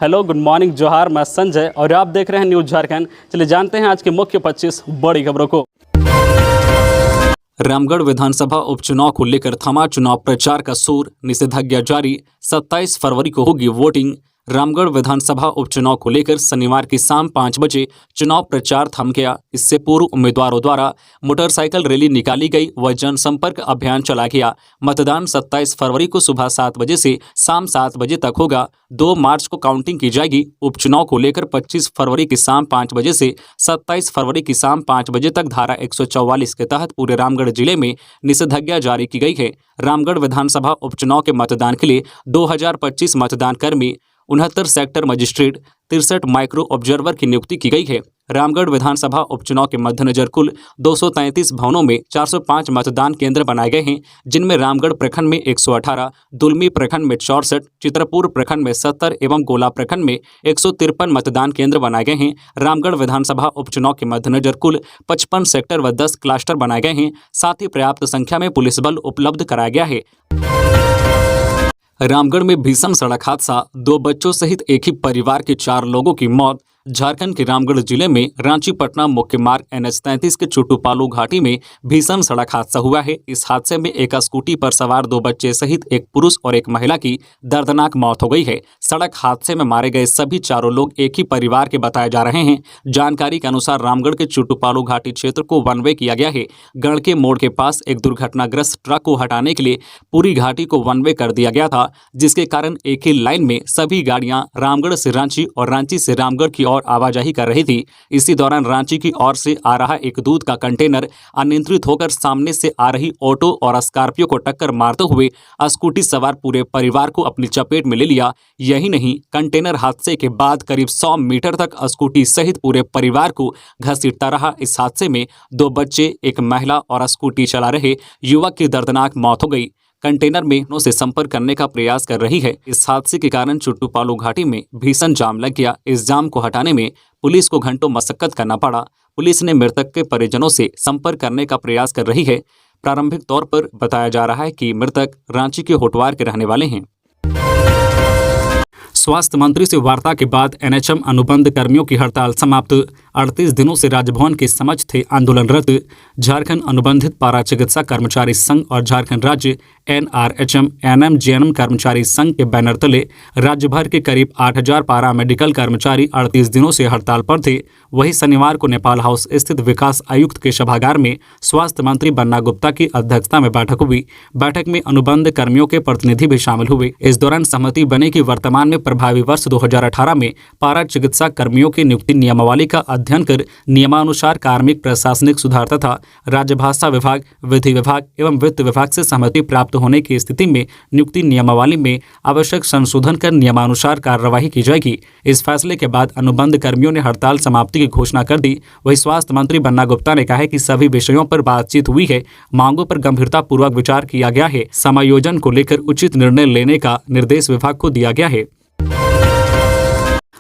Hello, good morning, जोहार। मैं संजय और आप देख रहे हैं न्यूज़ झारखंड। चलिए जानते हैं आज के मुख्य 25 बड़ी खबरों को। रामगढ़ विधानसभा उपचुनाव को लेकर थमा चुनाव प्रचार का शोर, निषेधाज्ञा जारी। 27 फरवरी को होगी वोटिंग। रामगढ़ विधानसभा उपचुनाव को लेकर शनिवार की शाम 5 बजे चुनाव प्रचार थम गया। इससे पूर्व उम्मीदवारों द्वारा मोटरसाइकिल रैली निकाली गई व जनसंपर्क अभियान चला गया। मतदान 27 फरवरी को सुबह 7 बजे से शाम 7 बजे तक होगा। 2 मार्च को काउंटिंग की जाएगी। उपचुनाव को लेकर 25 फरवरी की शाम 5 बजे से 27 फरवरी की शाम 5 बजे तक धारा 144 के तहत पूरे रामगढ़ जिले में निषेधाज्ञा जारी की गई है। रामगढ़ विधानसभा उपचुनाव के मतदान के लिए 2025 मतदान कर्मी, 69 सेक्टर मजिस्ट्रेट, 63 माइक्रो ऑब्जर्वर की नियुक्ति की गई है। रामगढ़ विधानसभा उपचुनाव के मद्देनजर कुल 233 भवनों में 405 मतदान केंद्र बनाए गए हैं, जिनमें रामगढ़ प्रखंड में 118, दुलमी प्रखंड में 64, चित्रपुर प्रखंड में 70 एवं गोला प्रखंड में 153 मतदान केंद्र बनाए गए हैं। रामगढ़ विधानसभा उपचुनाव के मद्देनजर कुल 55 सेक्टर व 10 क्लस्टर बनाए गए हैं। साथ ही पर्याप्त संख्या में पुलिस बल उपलब्ध कराया गया है। रामगढ़ में भीषण सड़क हादसा, 2 बच्चों सहित एक ही परिवार के 4 लोगों की मौत। झारखंड के रामगढ़ जिले में रांची पटना मुख्य मार्ग NH 33 के चुटुपालू घाटी में भीषण सड़क हादसा हुआ है। इस हादसे में एक स्कूटी पर सवार 2 बच्चे सहित एक पुरुष और एक महिला की दर्दनाक मौत हो गई है। सड़क हादसे में मारे गए सभी 4 लोग एक ही परिवार के बताए जा रहे हैं। जानकारी के अनुसार रामगढ़ के चुटुपालू घाटी क्षेत्र को वन वे किया गया है। गढ़ के मोड़ के पास एक दुर्घटनाग्रस्त ट्रक को हटाने के लिए पूरी घाटी को वन वे कर दिया गया था, जिसके कारण एक ही लाइन में सभी गाड़ियां रामगढ़ से रांची और रांची से रामगढ़ की और आवाजाही कर रही थी। इसी दौरान रांची की ओर से आ रहा एक दूध का कंटेनर अनियंत्रित होकर सामने से आ रही ऑटो और स्कॉर्पियो को टक्कर मारते हुए स्कूटी सवार पूरे परिवार को अपनी चपेट में ले लिया। यही नहीं, कंटेनर हादसे के बाद करीब 100 मीटर तक स्कूटी सहित पूरे परिवार को घसीटता रहा। इस हादसे में 2 बच्चे, एक महिला और स्कूटी चला रहे युवक की दर्दनाक मौत हो गई। कंटेनर में से संपर्क करने का प्रयास कर रही है। इस हादसे के कारण चुटुपालू घाटी में भीषण जाम लग गया। इस जाम को हटाने में पुलिस को घंटों मशक्कत करना पड़ा। पुलिस ने मृतक के परिजनों से संपर्क करने का प्रयास कर रही है। प्रारंभिक तौर पर बताया जा रहा है कि मृतक रांची के होटवार के रहने वाले हैं। स्वास्थ्य मंत्री से वार्ता के बाद NHM अनुबंध कर्मियों की हड़ताल समाप्त। 38 दिनों से राजभवन के समक्ष थे आंदोलनरत। झारखंड अनुबंधित पारा चिकित्सा कर्मचारी संघ और झारखंड राज्य NRHM NMJNM कर्मचारी संघ के बैनर तले राज्य भर के करीब 8000 पारा मेडिकल कर्मचारी 38 दिनों से हड़ताल पर थे। वहीं शनिवार को नेपाल हाउस स्थित विकास आयुक्त के सभागार में स्वास्थ्य मंत्री बन्ना गुप्ता की अध्यक्षता में बैठक हुई। बैठक में अनुबंध कर्मियों के प्रतिनिधि भी शामिल हुए। इस दौरान सहमति बनी कि वर्तमान में प्रभावी वर्ष 2018 में पारा चिकित्सा कर्मियों की नियुक्ति नियमावली का अध्ययन कर नियमानुसार कार्मिक प्रशासनिक सुधार तथा राजभाषा विभाग, विधि विभाग एवं वित्त विभाग से सहमति प्राप्त होने की स्थिति में नियुक्ति नियमावली में आवश्यक संशोधन कर नियमानुसार कार्यवाही की जाएगी। इस फैसले के बाद अनुबंध कर्मियों ने हड़ताल समाप्ति की घोषणा कर दी। वहीं स्वास्थ्य मंत्री बन्ना गुप्ता ने कहा है कि सभी विषयों पर बातचीत हुई है, मांगों पर गंभीरता पूर्वक विचार किया गया है। समायोजन को लेकर उचित निर्णय लेने का निर्देश विभाग को दिया गया है।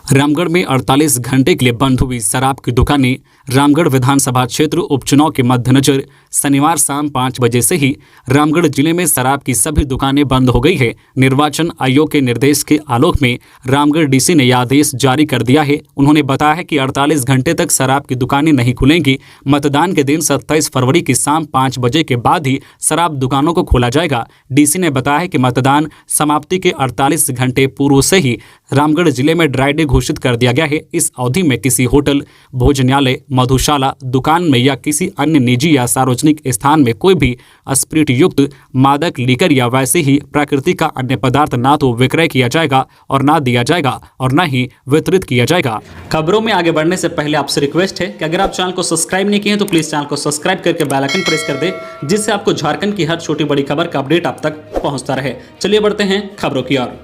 रामगढ़ में 48 घंटे के लिए बंद हुई शराब की दुकानें। रामगढ़ विधानसभा क्षेत्र उपचुनाव के मद्देनजर शनिवार शाम 5 बजे से ही रामगढ़ जिले में शराब की सभी दुकानें बंद हो गई है। निर्वाचन आयोग के निर्देश के आलोक में रामगढ़ DC ने यह आदेश जारी कर दिया है। उन्होंने बताया है कि 48 घंटे तक शराब की दुकानें नहीं खुलेंगी। मतदान के दिन 27 फरवरी की शाम 5 बजे के बाद ही शराब दुकानों को खोला जाएगा। DC ने बताया है कि मतदान समाप्ति के 48 घंटे पूर्व से ही रामगढ़ जिले में ड्राई डे घोषित कर दिया गया है। इस अवधि में किसी होटल, भोजनालय, मधुशाला, दुकान में या किसी अन्य निजी या सार्वजनिक स्थान में कोई भी स्पिरिट युक्त मादक लीकर या वैसे ही प्रकृति का अन्य पदार्थ ना तो विक्रय किया जाएगा और ना दिया जाएगा और ना ही वितरित किया जाएगा। खबरों में आगे बढ़ने से पहले आपसे रिक्वेस्ट है कि अगर आप चैनल को सब्सक्राइब नहीं किए हैं तो प्लीज चैनल को सब्सक्राइब करके बेल आइकन प्रेस कर दे, जिससे आपको झारखंड की हर छोटी बड़ी खबर का अपडेट आप तक पहुंचता रहे। चलिए बढ़ते हैं खबरों की ओर।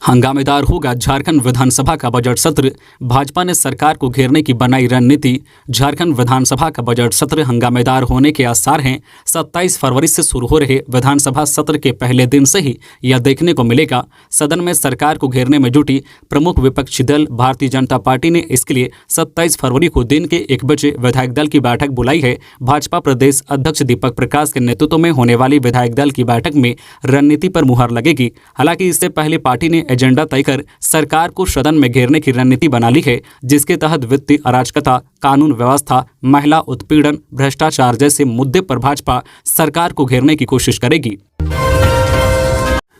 हंगामेदार होगा झारखंड विधानसभा का बजट सत्र। भाजपा ने सरकार को घेरने की बनाई रणनीति। झारखंड विधानसभा का बजट सत्र हंगामेदार होने के आसार हैं। 27 फरवरी से शुरू हो रहे विधानसभा सत्र के पहले दिन से ही यह देखने को मिलेगा। सदन में सरकार को घेरने में जुटी प्रमुख विपक्षी दल भारतीय जनता पार्टी ने इसके लिए 27 फरवरी को दिन के 1 बजे विधायक दल की बैठक बुलाई है। भाजपा प्रदेश अध्यक्ष दीपक प्रकाश के नेतृत्व में होने वाली विधायक दल की बैठक में रणनीति पर मुहर लगेगी। हालांकि इससे पहले पार्टी ने एजेंडा तय कर सरकार को सदन में घेरने की रणनीति बना ली है, जिसके तहत वित्तीय अराजकता, कानून व्यवस्था, महिला उत्पीड़न, भ्रष्टाचार जैसे मुद्दे पर भाजपा सरकार को घेरने की कोशिश करेगी।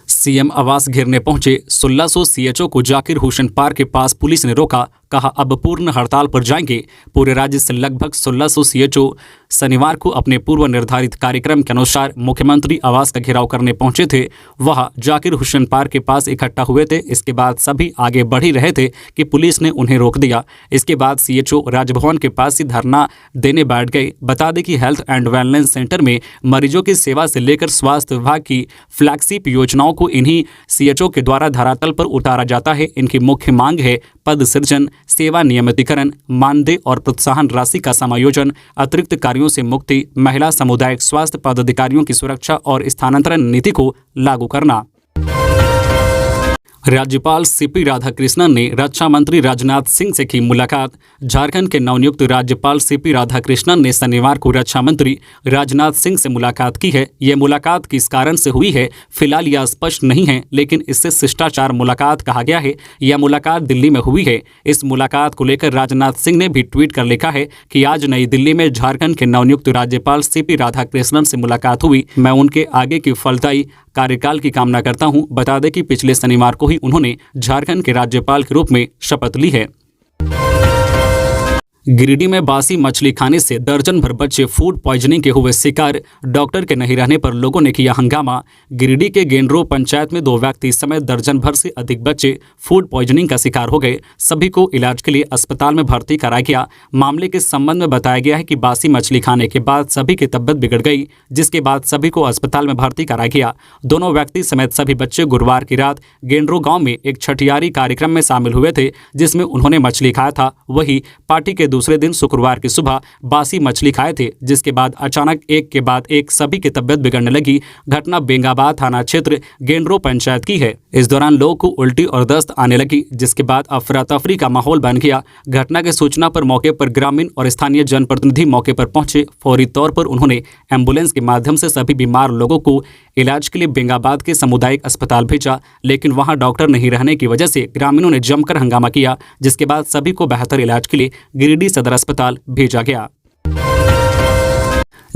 सीएम आवास घेरने पहुंचे 1600 सीएचओ को जाकिर हुसैन पार्क के पास पुलिस ने रोका, कहा अब पूर्ण हड़ताल पर जाएंगे। पूरे राज्य से लगभग 1600 सीएचओ शनिवार को अपने पूर्व निर्धारित कार्यक्रम के अनुसार मुख्यमंत्री आवास का घेराव करने पहुंचे थे। वह जाकिर हुसैन पार्क के पास इकट्ठा हुए थे। इसके बाद सभी आगे बढ़ ही रहे थे कि पुलिस ने उन्हें रोक दिया। इसके बाद सीएचओ राजभवन के पास ही धरना देने बैठ गए। बता दें कि हेल्थ एंड वेलनेस सेंटर में मरीजों की सेवा से लेकर स्वास्थ्य विभाग की फ्लैगशिप योजनाओं को इन्हीं सीएचओ के द्वारा धरातल पर उतारा जाता है। इनकी मुख्य मांग है पद सृजन, सेवा नियमितीकरण, मानदेय और प्रोत्साहन राशि का समायोजन, अतिरिक्त कार्यों से मुक्ति, महिला सामुदायिक स्वास्थ्य पदाधिकारियों की सुरक्षा और स्थानांतरण नीति को लागू करना। राज्यपाल सीपी राधाकृष्णन ने रक्षा मंत्री राजनाथ सिंह से की मुलाकात। झारखंड के नवनियुक्त राज्यपाल सीपी राधाकृष्णन ने शनिवार को रक्षा मंत्री राजनाथ सिंह से मुलाकात की है। यह मुलाकात किस कारण से हुई है फिलहाल यह स्पष्ट नहीं है, लेकिन इससे शिष्टाचार मुलाकात कहा गया है। यह मुलाकात दिल्ली में हुई है। इस मुलाकात को लेकर राजनाथ सिंह ने भी ट्वीट कर लिखा है कि आज नई दिल्ली में झारखंड के नवनियुक्त राज्यपाल सीपी राधाकृष्णन से मुलाकात हुई। मैं उनके आगे की फलदायी कार्यकाल की कामना करता हूं। बता दें कि पिछले शनिवार को ही उन्होंने झारखंड के राज्यपाल के रूप में शपथ ली है। गिरिडीह में बासी मछली खाने से दर्जन भर बच्चे फूड पॉइजनिंग के हुए शिकार। डॉक्टर के नहीं रहने पर लोगों ने किया हंगामा। गिरिडीह के गेंडरो पंचायत में 2 व्यक्ति समेत दर्जन भर से अधिक बच्चे फूड पॉइजनिंग का शिकार हो गए। सभी को इलाज के लिए अस्पताल में भर्ती कराया गया। मामले के संबंध में बताया गया है कि बासी मछली खाने के बाद सभी की तबीयत बिगड़ गई, जिसके बाद सभी को अस्पताल में भर्ती कराया गया। दोनों व्यक्ति समेत सभी बच्चे गुरुवार की रात गेंडरो गाँव में एक छठियारी कार्यक्रम में शामिल हुए थे, जिसमें उन्होंने मछली खाया था। वही पार्टी के दूसरे दिन शुक्रवार की सुबह बासी मछली खाए थे, जिसके बाद अचानक एक के बाद एक सभी की तबीयत बिगड़ने लगी। घटना बेंगाबाद थाना क्षेत्र गेंडरो पंचायत की है। इस दौरान लोगों को उल्टी और दस्त आने लगी, जिसके बाद अफरा तफरी का माहौल बन गया। घटना की सूचना पर मौके पर ग्रामीण और स्थानीय जनप्रतिनिधि मौके पर पहुंचे। फौरी तौर पर उन्होंने एम्बुलेंस के माध्यम से सभी बीमार लोगों को इलाज के लिए बेंगाबाद के सामुदायिक अस्पताल भेजा, लेकिन वहां डॉक्टर नहीं रहने की वजह से ग्रामीणों ने जमकर हंगामा किया, जिसके बाद सभी को बेहतर इलाज के लिए गिरिडीह सदर अस्पताल भेजा गया।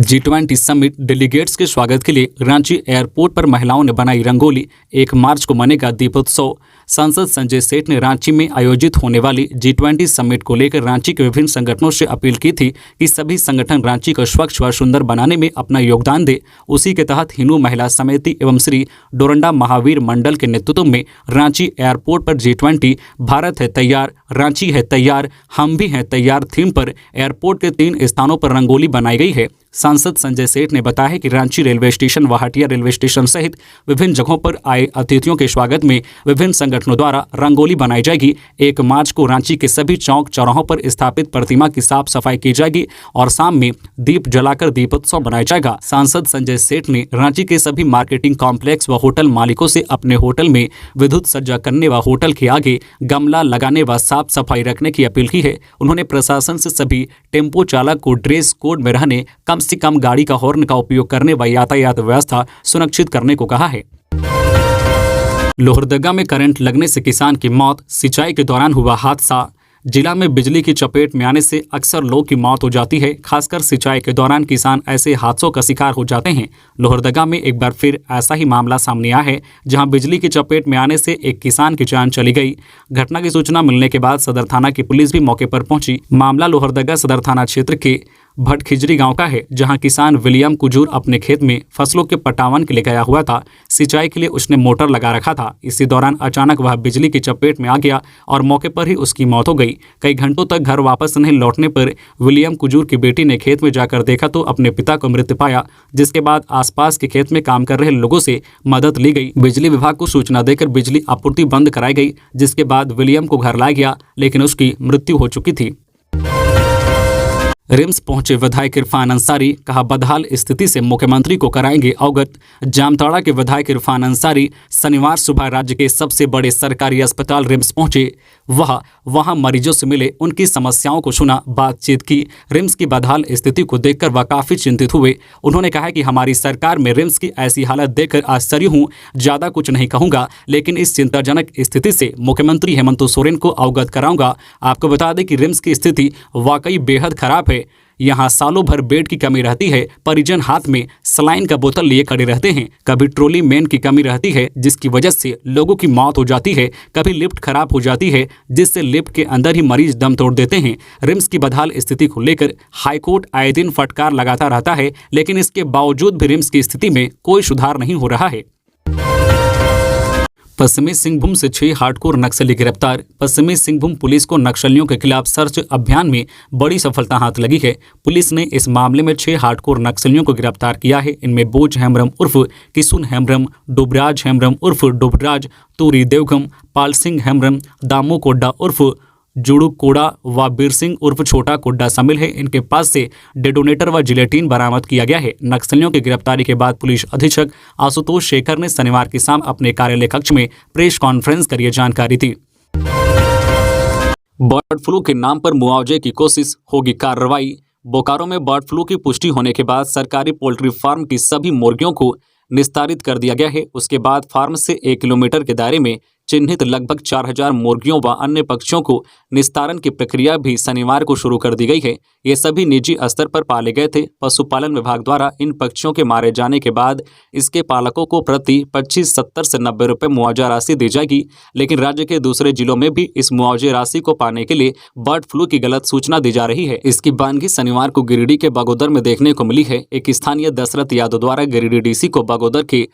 G20 समिट डेलीगेट्स के स्वागत के लिए रांची एयरपोर्ट पर महिलाओं ने बनाई रंगोली। 1 मार्च को मनेगा दीपोत्सव। सांसद संजय सेठ ने रांची में आयोजित होने वाली G20 समिट को लेकर रांची के विभिन्न संगठनों से अपील की थी कि सभी संगठन रांची को स्वच्छ व सुंदर बनाने में अपना योगदान दे। उसी के तहत हिंदू महिला समिति एवं श्री डोरंडा महावीर मंडल के नेतृत्व में रांची एयरपोर्ट पर G20 भारत है तैयार, रांची है तैयार, हम भी हैं तैयार थीम पर एयरपोर्ट के 3 स्थानों पर रंगोली बनाई गई है। सांसद संजय सेठ ने बताया कि रांची रेलवे स्टेशन व हटिया रेलवे स्टेशन सहित विभिन्न जगहों पर आए अतिथियों के स्वागत में विभिन्न संगठनों द्वारा रंगोली बनाई जाएगी। 1 मार्च को रांची के सभी चौक चौराहों पर स्थापित प्रतिमा की साफ सफाई की जाएगी और शाम में दीप जलाकर दीपोत्सव मनाया जाएगा। सांसद संजय सेठ ने रांची के सभी मार्केटिंग कॉम्प्लेक्स व होटल मालिकों से अपने होटल में विद्युत सज्जा करने व होटल के आगे गमला लगाने व साफ सफाई रखने की अपील की है। उन्होंने प्रशासन से सभी टेम्पो चालक को ड्रेस कोड में रहने, कम से कम गाड़ी का हॉर्न का उपयोग करने व यातायात व्यवस्था सुनिश्चित करने को कहा है। लोहरदगा में करंट लगने से किसान की मौत, सिंचाई के दौरान हुआ हादसा। जिला में बिजली की चपेट में आने से अक्सर लोगों की मौत हो जाती है। खासकर सिंचाई के दौरान किसान ऐसे हादसों का शिकार हो जाते हैं। लोहरदगा में एक बार फिर ऐसा ही मामला सामने आया है, जहां बिजली की चपेट में आने से एक किसान की जान चली गई। घटना की सूचना मिलने के बाद सदर थाना की पुलिस भी मौके पर पहुंची। मामला लोहरदगा सदर थाना क्षेत्र के भटखिजरी गांव का है, जहां किसान विलियम कुजूर अपने खेत में फसलों के पटावन के लिए गया हुआ था। सिंचाई के लिए उसने मोटर लगा रखा था। इसी दौरान अचानक वह बिजली की चपेट में आ गया और मौके पर ही उसकी मौत हो गई। कई घंटों तक घर वापस नहीं लौटने पर विलियम कुजूर की बेटी ने खेत में जाकर देखा तो अपने पिता को मृत पाया, जिसके बाद आसपास के खेत में काम कर रहे लोगों से मदद ली गई। बिजली विभाग को सूचना देकर बिजली आपूर्ति बंद कराई गई, जिसके बाद विलियम को घर लाया गया, लेकिन उसकी मृत्यु हो चुकी थी। रिम्स पहुंचे विधायक इरफान अंसारी, कहा बदहाल स्थिति से मुख्यमंत्री को कराएंगे अवगत। जामताड़ा के विधायक इरफान अंसारी शनिवार सुबह राज्य के सबसे बड़े सरकारी अस्पताल रिम्स पहुंचे। वहां मरीजों से मिले, उनकी समस्याओं को सुना, बातचीत की। रिम्स की बदहाल स्थिति को देखकर वह काफी चिंतित हुए। उन्होंने कहा कि हमारी सरकार में रिम्स की ऐसी हालत देखकर आश्चर्य हूं। ज्यादा कुछ नहीं कहूंगा, लेकिन इस चिंताजनक स्थिति से मुख्यमंत्री हेमंत सोरेन को अवगत कराऊंगा। आपको बता दें कि रिम्स की स्थिति वाकई बेहद खराब है। यहाँ सालों भर बेड की कमी रहती है। परिजन हाथ में सलाइन का बोतल लिए खड़े रहते हैं। कभी ट्रोली मैन की कमी रहती है, जिसकी वजह से लोगों की मौत हो जाती है। कभी लिफ्ट खराब हो जाती है, जिससे लिफ्ट के अंदर ही मरीज दम तोड़ देते हैं। रिम्स की बदहाल स्थिति को लेकर हाईकोर्ट आए दिन फटकार लगाता रहता है, लेकिन इसके बावजूद भी रिम्स की स्थिति में कोई सुधार नहीं हो रहा है। पश्चिमी सिंहभूम से 6 हार्डकोर नक्सली गिरफ्तार। पश्चिमी सिंहभूम पुलिस को नक्सलियों के खिलाफ सर्च अभियान में बड़ी सफलता हाथ लगी है। पुलिस ने इस मामले में 6 हार्डकोर नक्सलियों को गिरफ्तार किया है। इनमें बोज हेम्ब्रम उर्फ किशुन हेम्ब्रम, डुबराज हेम्ब्रम उर्फ डुबराज, तूरी देवगम, पाल सिंह हेम्ब्रम, दामू कोड्डा उर्फ जुड़ू कोड़ा व बीर सिंह उर्फ छोटा कोड्डा शामिल है। इनके पास से डेटोनेटर व जिलेटिन बरामद किया गया है। नक्सलियों की गिरफ्तारी के बाद पुलिस अधीक्षक आशुतोष शेखर ने शनिवार की शाम अपने कार्यालय कक्ष में प्रेस कॉन्फ्रेंस कर यह जानकारी दी। बर्ड फ्लू के नाम पर मुआवजे की कोशिश, होगी कार्रवाई। बोकारो में बर्ड फ्लू की पुष्टि होने के बाद सरकारी पोल्ट्री फार्म की सभी मुर्गियों को निस्तारित कर दिया गया है। उसके बाद फार्म से 1 किलोमीटर के दायरे में चिन्हित लगभग 4000 मुर्गियों व अन्य पक्षियों को निस्तारण की प्रक्रिया भी शनिवार को शुरू कर दी गई है। ये सभी निजी स्तर पर पाले गए थे। पशुपालन विभाग द्वारा इन पक्षियों के मारे जाने के बाद इसके पालकों को प्रति 25, 70 से 90 रुपये मुआवजा राशि दी जाएगी। लेकिन राज्य के दूसरे जिलों में भी इस मुआवजे राशि को पाने के लिए बर्ड फ्लू की गलत सूचना दी जा रही है। इसकी बानगी शनिवार को गिरिडीह के बगोदर में देखने को मिली है। एक स्थानीय दशरथ यादव द्वारा गिरिडीह डीसी को बगोदर के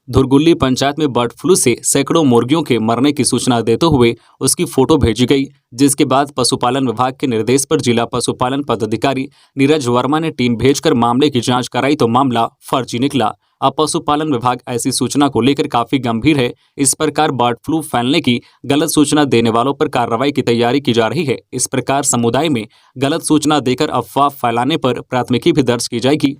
धुरगुल्ली पंचायत में बर्ड फ्लू से सैकड़ों मुर्गियों के मरने की सूचना देते हुए उसकी फोटो भेजी गई, जिसके बाद पशुपालन विभाग के निर्देश पर जिला पशुपालन पदाधिकारी नीरज वर्मा ने टीम भेजकर मामले की जांच कराई तो मामला फर्जी निकला। अब पशुपालन विभाग ऐसी सूचना को लेकर काफी गंभीर है। इस प्रकार बर्ड फ्लू फैलने की गलत सूचना देने वालों पर कार्रवाई की तैयारी की जा रही है। इस प्रकार समुदाय में गलत सूचना देकर अफवाह फैलाने पर प्राथमिकी भी दर्ज की जाएगी।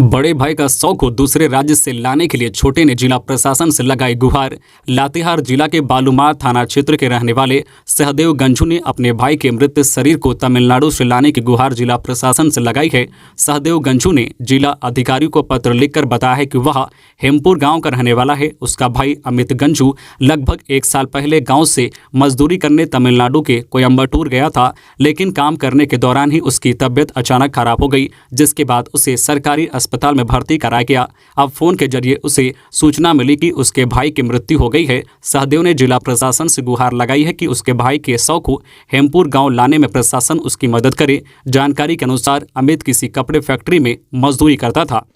बड़े भाई का शव को दूसरे राज्य से लाने के लिए छोटे ने जिला प्रशासन से लगाई गुहार। लातेहार जिला के बालूमार थाना क्षेत्र के रहने वाले सहदेव गंजू ने अपने भाई के मृत शरीर को तमिलनाडु से लाने की गुहार जिला प्रशासन से लगाई है। सहदेव गंजू ने जिला अधिकारी को पत्र लिखकर बताया है कि वह हेमपुर गांव का रहने वाला है। उसका भाई अमित गंजू लगभग 1 साल पहले गाँव से मजदूरी करने तमिलनाडु के कोयम्बटूर गया था, लेकिन काम करने के दौरान ही उसकी तबियत अचानक खराब हो गई, जिसके बाद उसे सरकारी अस्पताल में भर्ती कराया गया। अब फोन के जरिए उसे सूचना मिली कि उसके भाई की मृत्यु हो गई है। सहदेव ने जिला प्रशासन से गुहार लगाई है कि उसके भाई के शव को हेमपुर गांव लाने में प्रशासन उसकी मदद करे। जानकारी के अनुसार अमित किसी कपड़े फैक्ट्री में मजदूरी करता था।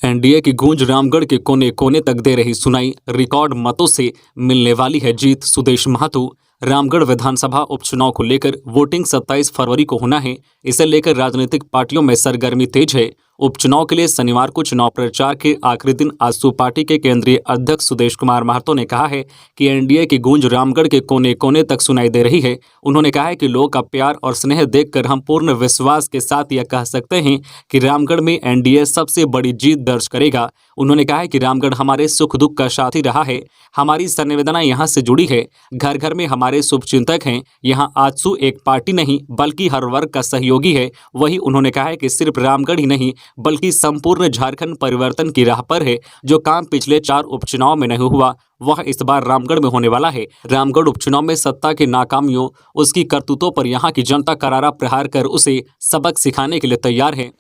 एनडीए की गूंज रामगढ़ के कोने कोने तक दे रही सुनाई। रिकॉर्ड मतों से मिलने वाली है जीत, सुदेश महतो। रामगढ़ विधानसभा उपचुनाव को लेकर वोटिंग 27 फरवरी को होना है। इसे लेकर राजनीतिक पार्टियों में सरगर्मी तेज है। उपचुनाव के लिए शनिवार को चुनाव प्रचार के आखिरी दिन आजसू पार्टी के केंद्रीय अध्यक्ष सुदेश कुमार महतो ने कहा है कि एनडीए की गूंज रामगढ़ के कोने कोने तक सुनाई दे रही है। उन्होंने कहा है कि लोगों का प्यार और स्नेह देखकर हम पूर्ण विश्वास के साथ यह कह सकते हैं कि रामगढ़ में एनडीए सबसे बड़ी जीत दर्ज करेगा। उन्होंने कहा है कि रामगढ़ हमारे सुख दुख का साथी रहा है। हमारी संवेदना यहाँ से जुड़ी है। घर घर में हमारे शुभचिंतक हैं। यहाँ आजसू एक पार्टी नहीं बल्कि हर वर्ग का सहयोगी है। वही उन्होंने कहा है कि सिर्फ रामगढ़ ही नहीं बल्कि संपूर्ण झारखंड परिवर्तन की राह पर है। जो काम पिछले 4 उपचुनाव में नहीं हुआ वह इस बार रामगढ़ में होने वाला है। रामगढ़ उपचुनाव में सत्ता की नाकामियों, उसकी करतूतों पर यहाँ की जनता करारा प्रहार कर उसे सबक सिखाने के लिए तैयार है।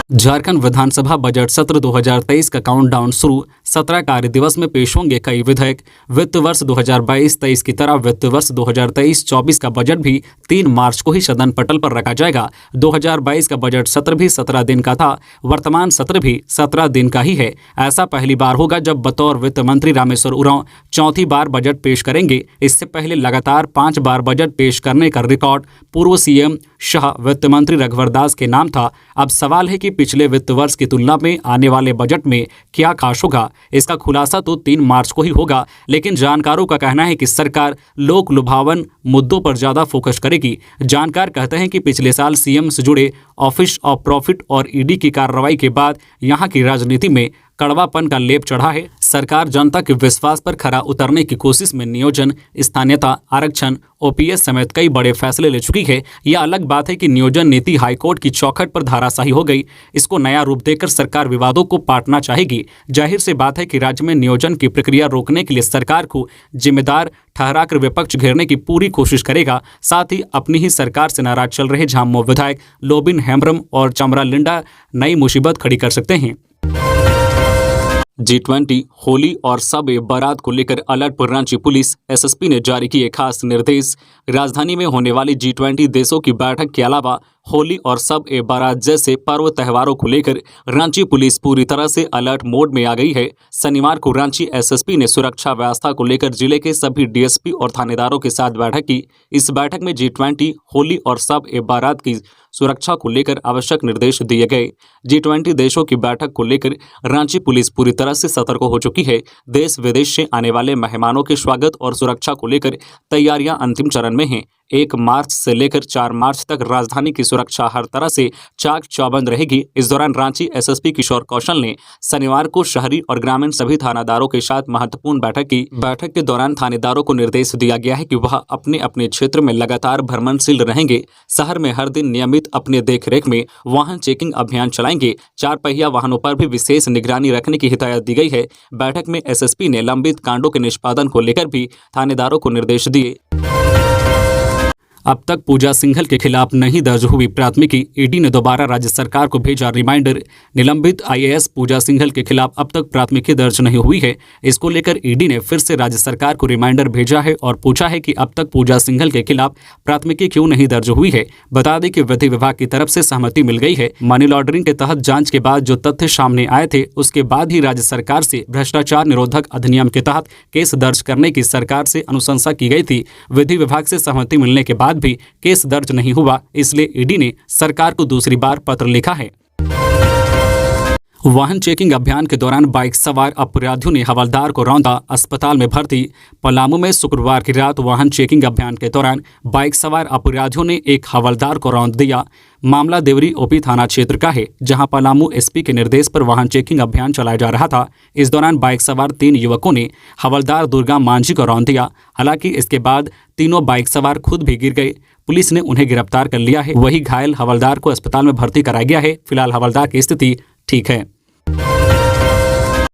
झारखंड विधानसभा बजट सत्र 2023 का काउंटडाउन शुरू। 17 कार्य दिवस में पेश होंगे कई विधेयक। वित्त वर्ष 2022-23 की तरह वित्त वर्ष 2023-24 का बजट भी 3 मार्च को ही सदन पटल पर रखा जाएगा। 2022 का बजट सत्र भी 17 दिन का था। वर्तमान सत्र भी 17 दिन का ही है। ऐसा पहली बार होगा जब बतौर वित्त मंत्री रामेश्वर उरांव 4थी बार बजट पेश करेंगे। इससे पहले लगातार 5 बार बजट पेश करने का रिकॉर्ड पूर्व सीएम शाह वित्त मंत्री रघुवर दास के नाम था। अब सवाल है कि पिछले वित्त वर्ष की तुलना में आने वाले बजट में क्या खास होगा। इसका खुलासा तो 3 मार्च को ही होगा, लेकिन जानकारों का कहना है कि सरकार लोक लुभावन मुद्दों पर ज्यादा फोकस करेगी। जानकार कहते हैं कि पिछले साल सीएम से जुड़े ऑफिस ऑफ प्रॉफिट और ईडी की कार्रवाई के बाद यहां की राजनीति में कड़वापन का लेप चढ़ा है। सरकार जनता के विश्वास पर खरा उतरने की कोशिश में नियोजन, स्थानीयता, आरक्षण, ओपीएस समेत कई बड़े फैसले ले चुकी है। यह अलग बात है कि नियोजन नीति हाईकोर्ट की चौखट पर धाराशाही हो गई। इसको नया रूप देकर सरकार विवादों को पाटना चाहेगी। जाहिर सी बात है कि राज्य में नियोजन की प्रक्रिया रोकने के लिए सरकार को जिम्मेदार ठहराकर विपक्ष घेरने की पूरी कोशिश करेगा। साथ ही अपनी ही सरकार से नाराज चल रहे झामुमो विधायक लोबिन हेम्ब्रम और चमरा लिंडा नई मुसीबत खड़ी कर सकते हैं। G20 होली और शब ए बारात को लेकर अलर्ट पर रांची पुलिस, एसएसपी ने जारी किए खास निर्देश। राजधानी में होने वाली G20 देशों की बैठक के अलावा होली और शब ए बारात जैसे पर्व त्योहारों को लेकर रांची पुलिस पूरी तरह से अलर्ट मोड में आ गई है। शनिवार को रांची एसएसपी ने सुरक्षा व्यवस्था को लेकर जिले के सभी डीएसपी और थानेदारों के साथ बैठक की। इस बैठक में G20 होली और शब ए बारात की सुरक्षा को लेकर आवश्यक निर्देश दिए गए। G20 देशों की बैठक को लेकर रांची पुलिस पूरी तरह से सतर्क हो चुकी है। देश विदेश से आने वाले मेहमानों के स्वागत और सुरक्षा को लेकर तैयारियां अंतिम चरण में हैं। 1 मार्च से लेकर 4 मार्च तक राजधानी की सुरक्षा हर तरह से चाक चौबंद रहेगी। इस दौरान रांची एसएसपी किशोर कौशल ने शनिवार को शहरी और ग्रामीण सभी थानादारों के साथ महत्वपूर्ण बैठक की। बैठक के दौरान थानेदारों को निर्देश दिया गया है कि वह अपने अपने क्षेत्र में लगातार भ्रमणशील रहेंगे। शहर में हर दिन नियमित अपने देखरेख में वाहन चेकिंग अभियान चलाएंगे। 4 पहिया वाहनों पर भी विशेष निगरानी रखने की हिदायत दी गई है। बैठक में एसएसपी ने लंबित कांडों के निष्पादन को लेकर भी थानेदारों को निर्देश दिए। अब तक पूजा सिंघल के खिलाफ नहीं दर्ज हुई प्राथमिकी, ईडी ने दोबारा राज्य सरकार को भेजा रिमाइंडर। निलंबित आईएएस पूजा सिंघल के खिलाफ अब तक प्राथमिकी दर्ज नहीं हुई है। इसको लेकर ईडी ने फिर से राज्य सरकार को रिमाइंडर भेजा है और पूछा है कि अब तक पूजा सिंघल के खिलाफ प्राथमिकी क्यों नहीं दर्ज हुई है। बता दें कि विधि विभाग की तरफ से सहमति मिल गई है। मनी लॉन्ड्रिंग के तहत जांच के बाद जो तथ्य सामने आए थे, उसके बाद ही राज्य सरकार से भ्रष्टाचार निरोधक अधिनियम के तहत केस दर्ज करने की सरकार से अनुशंसा की गई थी। विधि विभाग से सहमति मिलने के बाद भी केस दर्ज नहीं हुआ, इसलिए ईडी ने सरकार को दूसरी बार पत्र लिखा है। वाहन चेकिंग अभियान के दौरान बाइक सवार अपराधियों ने हवलदार को रौंदा, अस्पताल में भर्ती। पलामू में शुक्रवार की रात वाहन चेकिंग अभियान के दौरान बाइक सवार अपराधियों ने एक हवलदार को रौंद दिया। मामला देवरी ओपी थाना क्षेत्र का है, जहां पलामू एसपी के निर्देश पर वाहन चेकिंग अभियान चलाया जा रहा था। इस दौरान बाइक सवार 3 युवकों ने हवलदार दुर्गा मांझी को रौंद दिया। हालांकि इसके बाद तीनों बाइक सवार खुद भी गिर गए। पुलिस ने उन्हें गिरफ्तार कर लिया है। वही घायल हवलदार को अस्पताल में भर्ती कराया गया है। फिलहाल हवलदार की स्थिति ठीक है।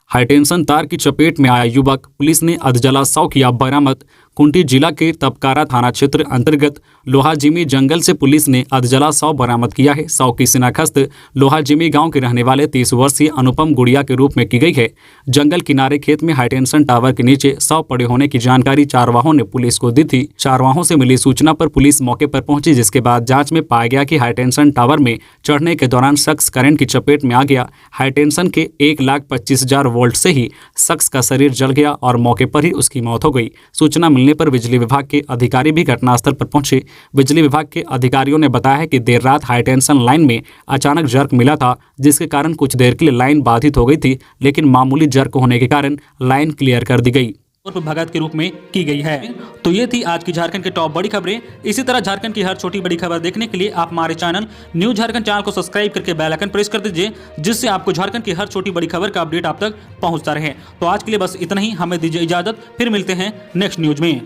हाईटेंशन तार की चपेट में आया युवक, पुलिस ने अधजला 100 किया बरामद। कुंटी जिला के तपकारा थाना क्षेत्र अंतर्गत लोहाजिमी जंगल से पुलिस ने अधजला 100 बरामद किया है। 100 की शिनाख्त लोहाजिमी गांव के रहने वाले 30 वर्षीय अनुपम गुड़िया के रूप में की गई है। जंगल किनारे खेत में हाईटेंशन टावर के नीचे 100 पड़े होने की जानकारी चारवाहों ने पुलिस को दी थी। चारवाहों से मिली सूचना पर पुलिस मौके पर पहुंची, जिसके बाद जांच में पाया गया कि हाईटेंशन टावर में चढ़ने के दौरान शख्स करंट की चपेट में आ गया। हाईटेंशन के 1,25,000 वोल्ट से ही शख्स का शरीर जल गया और मौके पर ही उसकी मौत हो गई। सूचना मिलने पर बिजली विभाग के अधिकारी भी घटनास्थल पर पहुंचे। बिजली विभाग के अधिकारियों ने बताया है कि देर रात हाईटेंशन लाइन में अचानक जर्क मिला था, जिसके कारण कुछ देर के लिए लाइन बाधित हो गई थी, लेकिन मामूली जर्क होने के कारण लाइन क्लियर कर दी गई। भगत के रूप में की गई है। तो ये थी आज की झारखंड की टॉप बड़ी खबरें। इसी तरह झारखंड की हर छोटी बड़ी खबर देखने के लिए आप हमारे चैनल न्यूज झारखंड चैनल को सब्सक्राइब करके बेल आइकन प्रेस कर दीजिए, जिससे आपको झारखंड की हर छोटी बड़ी खबर का अपडेट आप तक पहुंचता रहे। तो आज के लिए बस इतना ही, हमें दीजिए इजाजत, फिर मिलते हैं नेक्स्ट न्यूज में।